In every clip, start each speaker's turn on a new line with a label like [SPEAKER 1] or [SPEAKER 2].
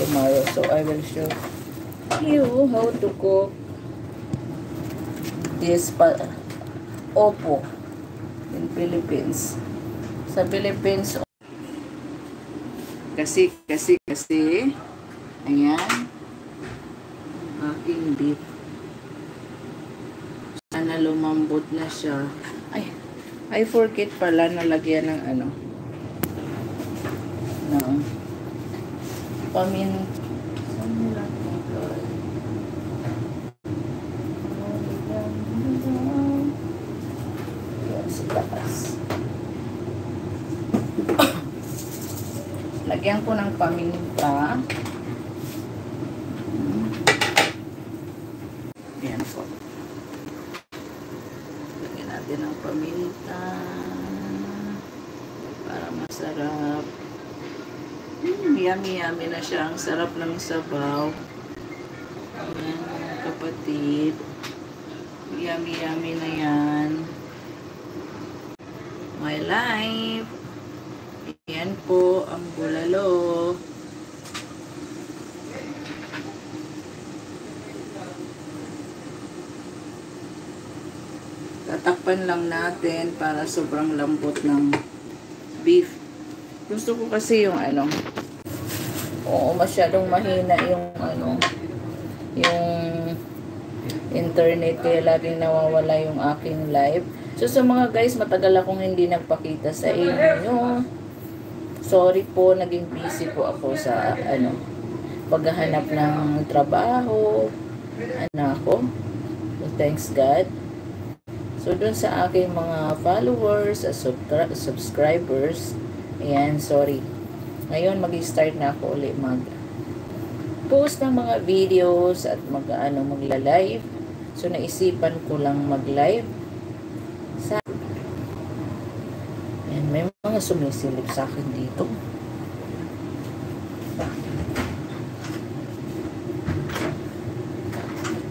[SPEAKER 1] tomorrow. So I will show you how to cook this opo in Philippines. Sa Philippines, kasi, ayan, aking beef. Sana lumambot na siya. Ay, I forget pala nalagyan ng ano, ng paminta. Lagyan ko ng paminta. Ayan po. Lagyan natin ng paminta para masarap. Yummy na siya. Ang sarap ng sabaw. Ayan, mga kapatid. Yummy na yan. My life. Ayan po ang bulalo. Tatakpan lang natin para sobrang lambot ng beef. Gusto ko kasi yung ano, masyadong mahina yung ano, yung internet, kaya laging nawawala yung aking live. So sa mga guys, matagal akong hindi nagpakita sa inyo. Sorry po, naging busy po ako sa ano, paghahanap ng trabaho. Ano ako? So, thanks God. So dun sa aking mga followers, subscribers, ayan, sorry. Ngayon mag-start na ako ulit mag-post ng mga videos at magla-live. So naisipan ko lang mag-live. Ayan, may mga sumisilip sa akin dito.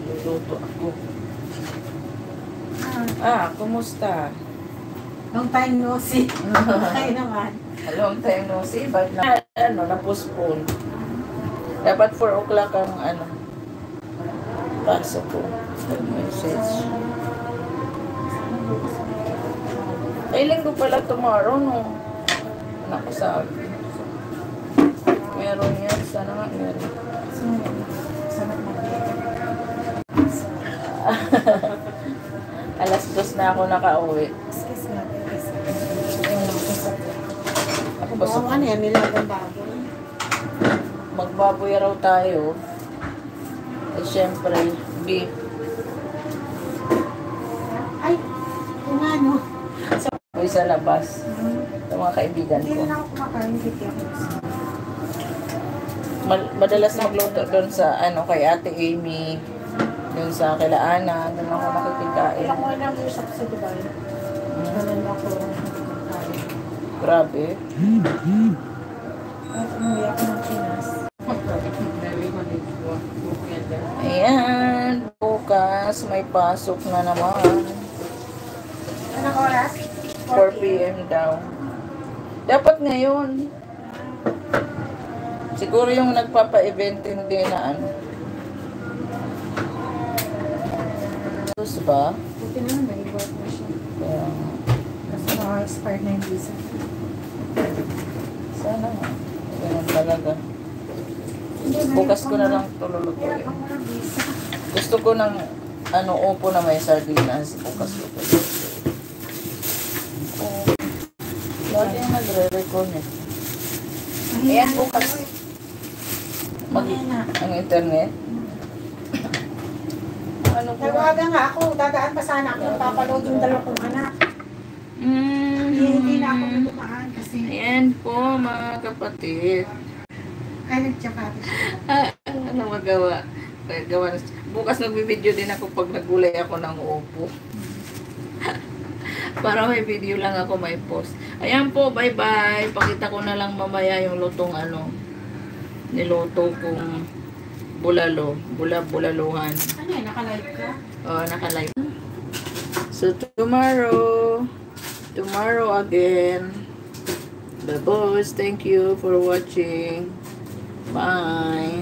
[SPEAKER 1] Luluto ako. Kumusta?
[SPEAKER 2] Long time no see. Kayo naman.
[SPEAKER 1] Long time no see, but na-postpone. Dapat 4 o'clock ang pasok ko. Message. Ay, linggo pala tomorrow, no? Anak ko sabi. Meron yan. Sana nga meron. Alas 2 na ako nakauwi. Ako ba sa
[SPEAKER 2] ano yan? Nilagang baboy.
[SPEAKER 1] Magbaboy raw tayo. Eh, syempre, beef.
[SPEAKER 2] Ay, kung ano.
[SPEAKER 1] Uy, sa labas. Sa mga kaibigan ko.
[SPEAKER 2] Hindi na ako kumakain.
[SPEAKER 1] Madalas magluto doon sa, kay Ate Amy. Doon sa kila Ana. Doon ako nakikikain.
[SPEAKER 2] Ilang mo lang usap sa Dubai. Ganun ako kumakain.
[SPEAKER 1] Grabe.
[SPEAKER 2] At umuwi ako ng Pinas.
[SPEAKER 1] Ayan. Bukas, may pasok na naman.
[SPEAKER 2] Anong oras?
[SPEAKER 1] 4 p.m. daw. Dapat ngayon. Siguro yung nagpapa-event hindi na Tapos ba?
[SPEAKER 2] Buti naman, nag-work na siya.
[SPEAKER 1] Kaya,
[SPEAKER 2] Kasi naka-expired na yung visa.
[SPEAKER 1] sana nga. Ganun talaga. Bukas ko na lang tululutuin. Gusto ko ng upo na may sardinas. Bukas ko pa. Lagi yung nagre-record eh. Ayan, bukas. Ang internet. Ano po?
[SPEAKER 2] Tawagan nga ako. Dadaan pa sana ako. Papaload yung dalawang anak. Hindi na ako dumaan kasi.
[SPEAKER 1] Ayan po, mga kapatid.
[SPEAKER 2] Ay, nagtsakati siya.
[SPEAKER 1] Ano magawa? Bukas nagbibideo din ako pag nagulay ako ng upo. Para may video lang ako may post. Ayan po, bye-bye. Pakita ko na lang mamaya yung lutong niluto kong bulalo. Bulaluhan.
[SPEAKER 2] Ano yan? Naka-live ka?
[SPEAKER 1] Oo, naka-live. So, tomorrow again. Bye, boss. Thank you for watching. Bye.